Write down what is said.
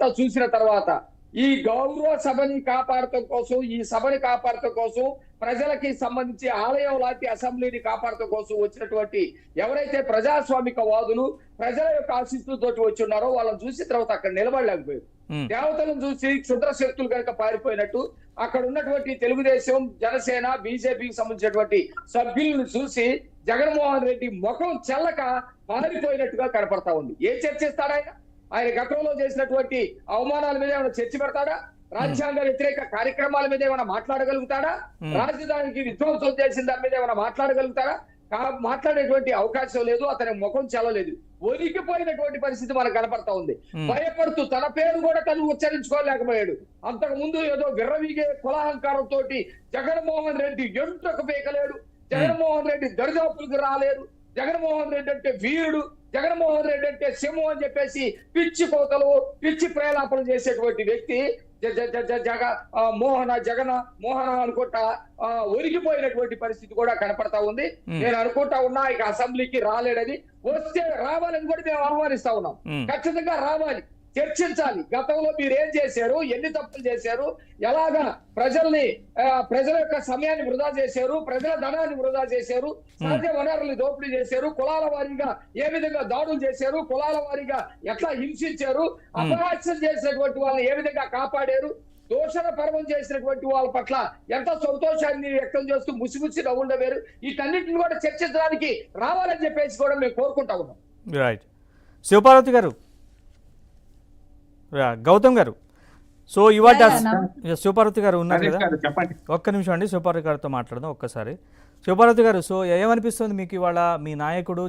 అంతా చూసిన తర్వాత ఈ గౌరవ సభని కాపాడటం కోసం, ఈ సభని కాపాడటం కోసం, ప్రజలకి సంబంధించి ఆలయం లాంటి అసెంబ్లీని కాపాడటం కోసం వచ్చినటువంటి ఎవరైతే ప్రజాస్వామిక వాదులు ప్రజల యొక్క ఆశీస్సులతోటి వచ్చి ఉన్నారో వాళ్ళని చూసిన తర్వాత అక్కడ నిలబడలేకపోయారు. దేవతలను చూసి క్షుద్ర శక్తులు కనుక పారిపోయినట్టు అక్కడ ఉన్నటువంటి తెలుగుదేశం, జనసేన, బీజేపీకి సంబంధించినటువంటి సభ్యులను చూసి జగన్మోహన్ రెడ్డి ముఖం చెల్లక పారిపోయినట్టుగా కనపడతా ఉంది. ఏం చర్చిస్తాడు ఆయన? ఆయన గతంలో చేసినటువంటి అవమానాల మీద ఏమైనా చర్చ పెడతాడా? రాజ్యాంగ వ్యతిరేక కార్యక్రమాల మీద ఏమైనా మాట్లాడగలుగుతాడా? రాజధానికి విధ్వంసం చేసిన దాని మీద ఏమైనా మాట్లాడగలుగుతాడా? మాట్లాడేటువంటి అవకాశం లేదు. అతని ముఖం చెల్లలేదు. ఒరిగిపోయినటువంటి పరిస్థితి మనకు కనపడతా ఉంది. భయపడుతూ తన పేరు కూడా తను ఉచ్చరించుకోలేకపోయాడు. అంతకు ముందు ఏదో విర్రవీగే కులాహంకారంతో జగన్మోహన్ రెడ్డి ఎంటుకు పేకలేడు, జగన్మోహన్ రెడ్డి దరిదాపులకు రాలేడు, జగన్మోహన్ రెడ్డి అంటే వీరుడు, జగన్మోహన్ రెడ్డి అంటే సింహం అని చెప్పేసి పిచ్చి కోతలు, పిచ్చి ప్రేలాపన చేసేటువంటి వ్యక్తి మోహన అనుకుంటా ఒరిగిపోయినటువంటి పరిస్థితి కూడా కనపడతా ఉంది. నేను అనుకుంటా ఉన్నా ఇక అసెంబ్లీకి రాలేడని. వస్తే రావాలని కూడా మేము ఆహ్వానిస్తా ఉన్నాం. ఖచ్చితంగా రావాలి, చర్చించాలి. గతంలో మీరు ఏం చేశారు, ఎన్ని తప్పులు చేశారు, ఎలాగా ప్రజల యొక్క సమయాన్ని వృధా చేశారు, ప్రజల ధనాన్ని వృధా చేశారు, సహజ వనరుల్ని దోపిడీ చేశారు, కులాల వారీగా ఏ విధంగా దాడులు చేశారు, కులాల వారీగా ఎట్లా హింసించారు, అపహాస్యం చేసినటువంటి వాళ్ళని ఏ విధంగా కాపాడారు, దోషణ పర్వం చేసినటువంటి వాళ్ళ పట్ల ఎంత సంతోషాన్ని వ్యక్తం చేస్తూ ముసిముసి నవ్వుండవేరు. వీటన్నిటిని కూడా చర్చించడానికి రావాలని చెప్పేసి కూడా మేము కోరుకుంటా ఉన్నాం. రైట్. శివపార్వతి గారు, గౌతమ్ గారు, సో ఇవాళ శివపార్వతి గారు ఉన్నారు కదా, ఒక్క నిమిషం అండి, శివపార్వతి గారితో మాట్లాడదాం ఒక్కసారి. శివపార్వతి గారు, సో ఏమనిపిస్తుంది మీకు ఇవాళ మీ నాయకుడు